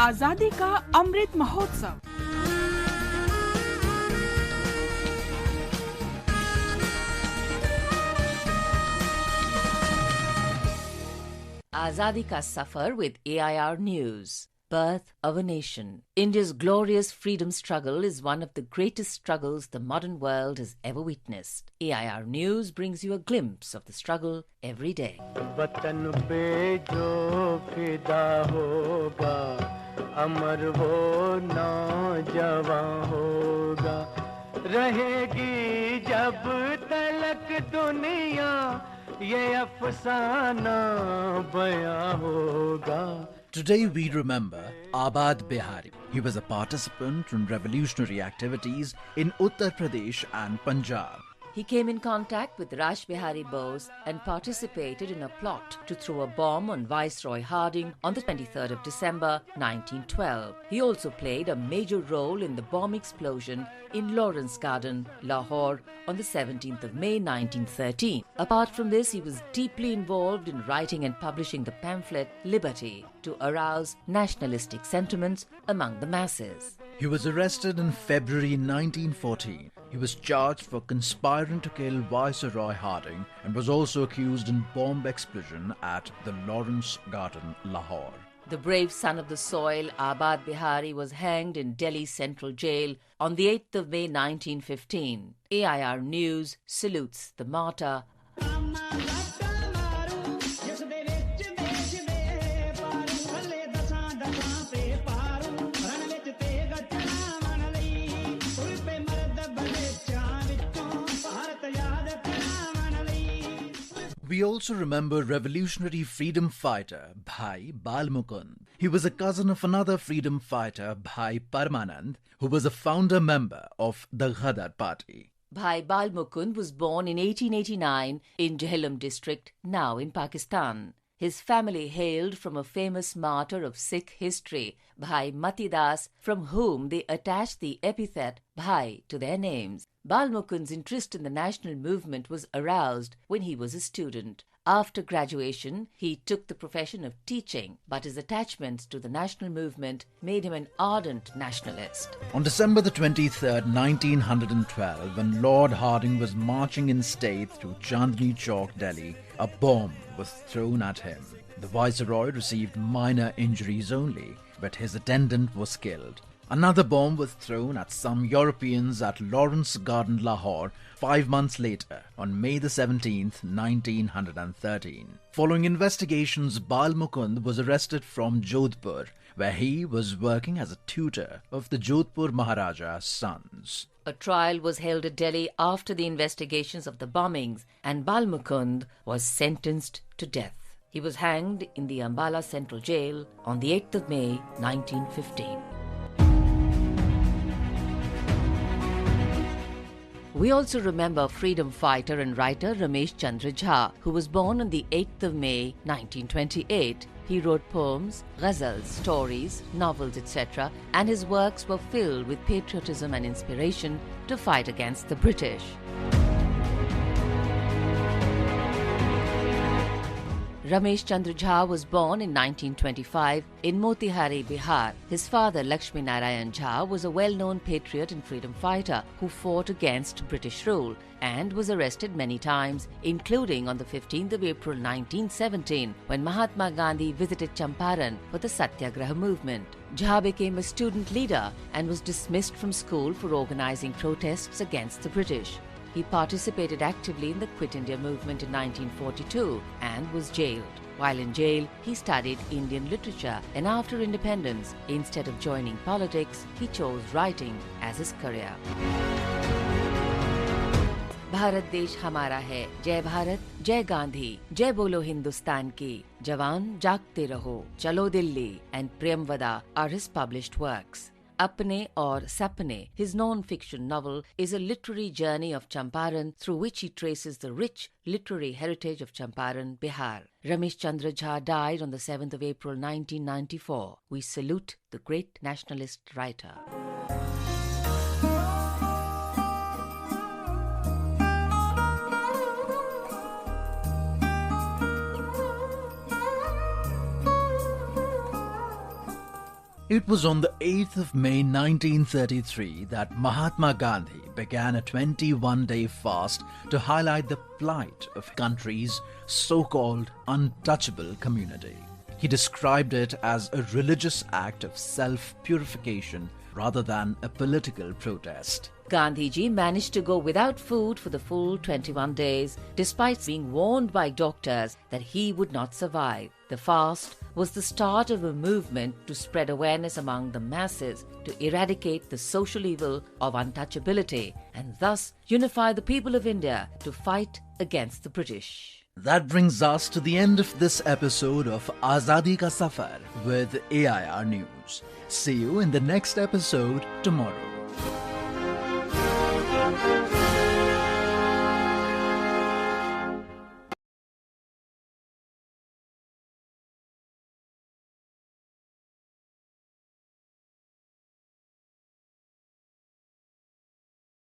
आजादी का Amrit Mahotsav. Azadi ka Safar with AIR News. Birth of a Nation. India's glorious freedom struggle is one of the greatest struggles the modern world has ever witnessed. AIR News brings you a glimpse of the struggle every day. वतन पे जो फिदा होगा, अमर वो नौजवान होगा, रहेगी जब तलक दुनिया, ये अफसाना बयां होगा. Today we remember Abad Bihari. He was a participant in revolutionary activities in Uttar Pradesh and Punjab. He came in contact with Rash Bihari Bose and participated in a plot to throw a bomb on Viceroy Harding on the 23rd of December 1912. He also played a major role in the bomb explosion in Lawrence Garden, Lahore on the 17th of May 1913. Apart from this, he was deeply involved in writing and publishing the pamphlet Liberty to arouse nationalistic sentiments among the masses. He was arrested in February 1914. He was charged for conspiring to kill Viceroy Harding and was also accused in bomb explosion at the Lawrence Garden, Lahore. The brave son of the soil, Abad Bihari, was hanged in Delhi Central Jail on the 8th of May 1915. AIR News salutes the martyr. We also remember revolutionary freedom fighter Bhai Bal Mukund. He was a cousin of another freedom fighter, Bhai Parmanand, who was a founder member of the Ghadar party. Bhai Bal Mukund was born in 1889 in Jhelum district, now in Pakistan. His family hailed from a famous martyr of Sikh history, Bhai Mati Das, from whom they attached the epithet Bhai to their names. Bal Mukund's interest in the national movement was aroused when he was a student. After graduation, he took the profession of teaching, but his attachments to the national movement made him an ardent nationalist. On December the 23rd, 1912, when Lord Harding was marching in state through Chandni Chowk, Delhi, a bomb was thrown at him. The Viceroy received minor injuries only, but his attendant was killed. Another bomb was thrown at some Europeans at Lawrence Garden, Lahore, 5 months later, on May the 17th, 1913. Following investigations, Bal Mukund was arrested from Jodhpur, where he was working as a tutor of the Jodhpur Maharaja's sons. A trial was held at Delhi after the investigations of the bombings, and Bal Mukund was sentenced to death. He was hanged in the Ambala Central Jail on the 8th of May, 1915. We also remember freedom fighter and writer Ramesh Chandra Jha, who was born on the 8th of May 1928. He wrote poems, ghazals, stories, novels, etc., and his works were filled with patriotism and inspiration to fight against the British. Ramesh Chandra Jha was born in 1925 in Motihari, Bihar. His father, Lakshmi Narayan Jha, was a well-known patriot and freedom fighter who fought against British rule and was arrested many times, including on the 15th of April 1917 when Mahatma Gandhi visited Champaran for the Satyagraha movement. Jha became a student leader and was dismissed from school for organizing protests against the British. He participated actively in the Quit India movement in 1942 and was jailed. While in jail, he studied Indian literature, and after independence, instead of joining politics, he chose writing as his career. Bharat देश हमारा है, जय भारत, जय गांधी, जय बोलो हिंदुस्तान की, जवान जागते रहो, चलो Delhi, and Premvada are his published works. Apne aur Sapne, his non-fiction novel, is a literary journey of Champaran through which he traces the rich literary heritage of Champaran, Bihar. Ramesh Chandra Jha died on the 7th of April 1994. We salute the great nationalist writer. It was on the 8th of May 1933 that Mahatma Gandhi began a 21-day fast to highlight the plight of country's so-called untouchable community. He described it as a religious act of self-purification rather than a political protest. Gandhiji managed to go without food for the full 21 days, despite being warned by doctors that he would not survive. The fast was the start of a movement to spread awareness among the masses to eradicate the social evil of untouchability and thus unify the people of India to fight against the British. That brings us to the end of this episode of Azadi Ka Safar with AIR News. See you in the next episode tomorrow.